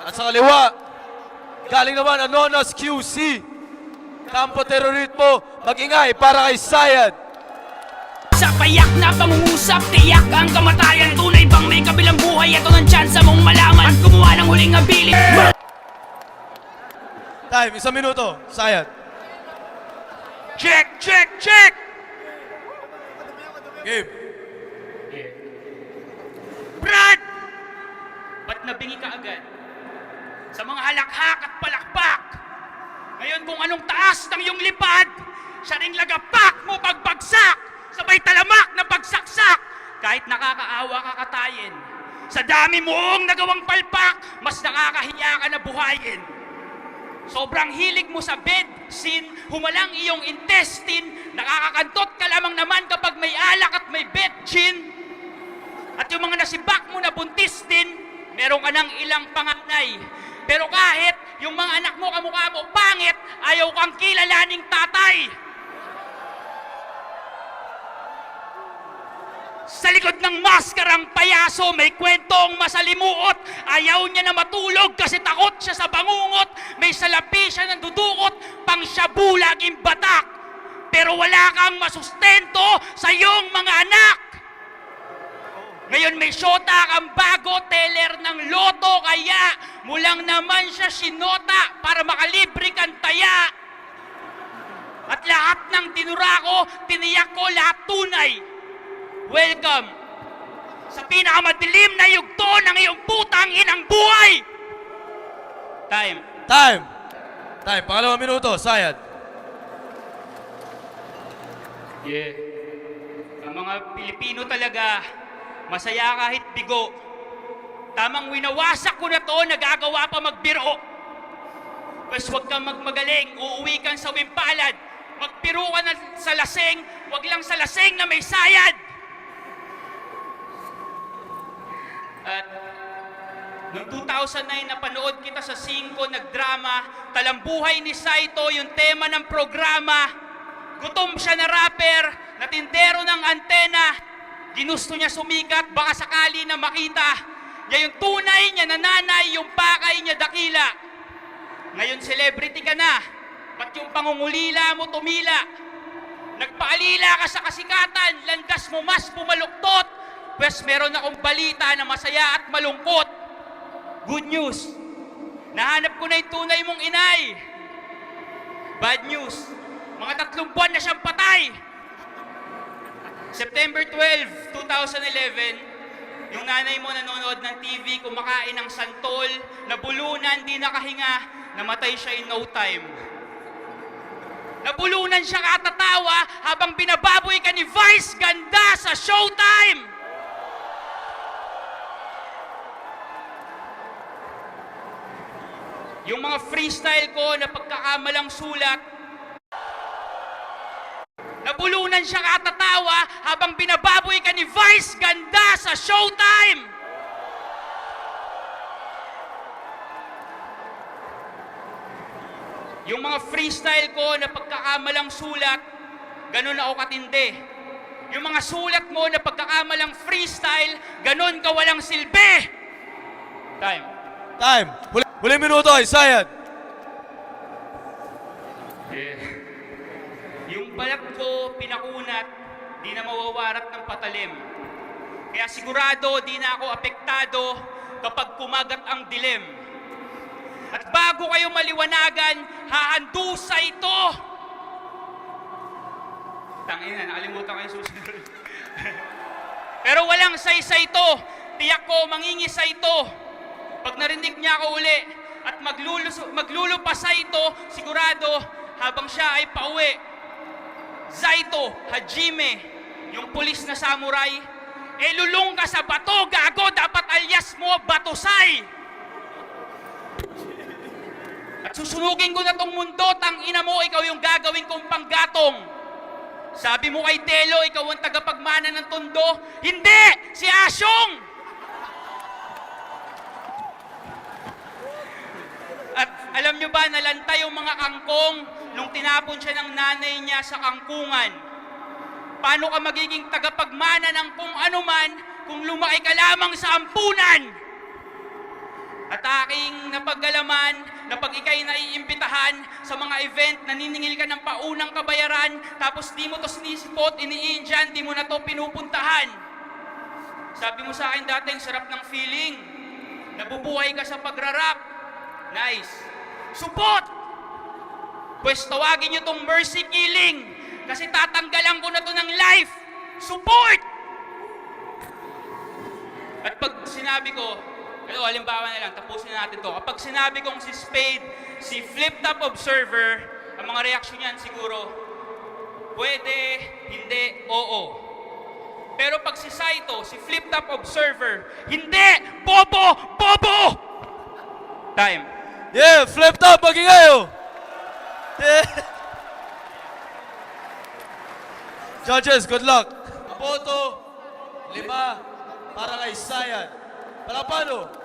At sa kaliwa, galing naman Anonas QC. Kampo Terrorismo, mag-ingay para kay Sayad. Sa payak na pangungusap, tiyak ang kamatayan. Tunay bang may kabilang buhay? Ito ng tsansa mong malaman. At gumawa ng huling habilin. Time, 1 minuto. Sayad. Check, check, check! Game. Brad! Ba't nabingi ka agad? Sa mga halakhak at palakpak. Ngayon kung anong taas ng iyong lipad, siya ring lagapak mo pagbagsak. Sabay talamak na pagsaksak. Kahit nakakaawa kakatayin. Sa dami mong nagawang palpak, mas nakakahiya ka na buhayin. Sobrang hilig mo sa bed scene, humalang iyong intestine. Nakakakantot ka lamang naman kapag may alak at may betchin. At yung mga nasibak mo na buntis din, meron ka ng ilang panganay. Pero kahit yung mga anak mo kamukha mo pangit, ayaw kang kilalaning tatay. Sa likod ng maskarang payaso, may kwentong masalimuot. Ayaw niya na matulog kasi takot siya sa bangungot. May salapi siya ng dudukot, pang shabu laging batak. Pero wala kang masustento sa iyong mga anak. Ngayon may syota kang bago, teller ng loto, kaya mulang naman siya sinota para makalibre kang taya. At lahat ng tinura ko, tiniyak ko lahat tunay. Welcome sa pinakamadilim na yugto ng iyong putang inang buhay! Time. Time. Time, pangalawang minuto. Sayad. Yeah. Ang mga Pilipino talaga, masaya kahit bigo. Tamang winawasak ko na to, nagagawa pa magbiro. Pues huwag kang magmagaling, uuwi kang sa wimpalad. Magpiro ka na sa laseng, huwag lang sa laseng na may sayad. At noong 2009, napanood kita sa 5, nagdrama, Talambuhay ni Saito, yung tema ng programa. Gutom siya na rapper, na tindero ng antena. Ginusto niya sumikat, baka sakali na makita niya yung tunay niya na nanay, yung pakay niya dakila. Ngayon celebrity ka na, ba't yung pangungulila mo tumila? Nagpaalila ka sa kasikatan, landas mo mas pumaluktot. Pues meron akong balita na masaya at malungkot. Good news, nahanap ko na yung tunay mong inay. Bad news, mga 3 buwan na siyang patay. September 12, 2011, yung nanay mo nanonood ng TV, kumakain ng santol, nabulunan, di nakahinga, namatay siya in no time. Nabulunan siya katatawa habang binababoy ka ni Vice Ganda sa Showtime. Yung mga freestyle ko na pagkakamalang sulat, nabulunan siya katatawa habang binababoy ka ni Vice Ganda sa Showtime. Yung mga freestyle ko na pagkakamalang sulat, ganun ako katindi. Yung mga sulat mo na pagkakamalang freestyle, ganun ka walang silbi. Time. Time. Huling minuto ay Sayad. Yung balat ko pinakunat, di na mawawarat ng patalim. Kaya sigurado di na ako apektado kapag kumagat ang dilim. At bago kayo maliwanagan, hahandusa ito. Tangina, nakalimutan ko yung susunod. Pero walang saysay ito. Tiyak ko, mangingisa ito. Pag narinig niya ako uli at maglulupasa ito, sigurado habang siya ay pauwi. Zaito, Hajime, yung pulis na samurai, lulong ka sa bato, gago, dapat alias mo, Batusay. At susunugin ko na tong mundo, tang ina mo, ikaw yung gagawin kong panggatong. Sabi mo kay Telo, ikaw ang tagapagmana ng tondo. Hindi! Si Asyong! At alam nyo ba, nalanta yung mga kangkong nung tinapon siya ng nanay niya sa kangkungan. Paano ka magiging tagapagmana ng kung ano man kung lumaki ka lamang sa ampunan? At aking napaggalaman na pag ikay naiimbitahan sa mga event, naniningil ka ng paunang kabayaran, tapos di mo to sinisipot, ini-Indian, di mo na to pinupuntahan. Sabi mo sa akin dati, ang sarap ng feeling. Nabubuhay ka sa pagrarap. Nice. Support! Pwes tawagin nyo tong mercy killing kasi tatanggalan ko na to ng life. Support! At pag sinabi ko, halimbawa na lang, tapusin na natin to. Kapag sinabi kong si Spade, si Flip Top Observer, ang mga reaksyon niyan siguro, pwede, hindi, oo. Pero pag si Saito, si Flip Top Observer, hindi! Bobo! Bobo! Time. Yeah, flip top, magingay oh! Yeah. Judges, good luck. Boto, 5 para kay Sayan. Palapano?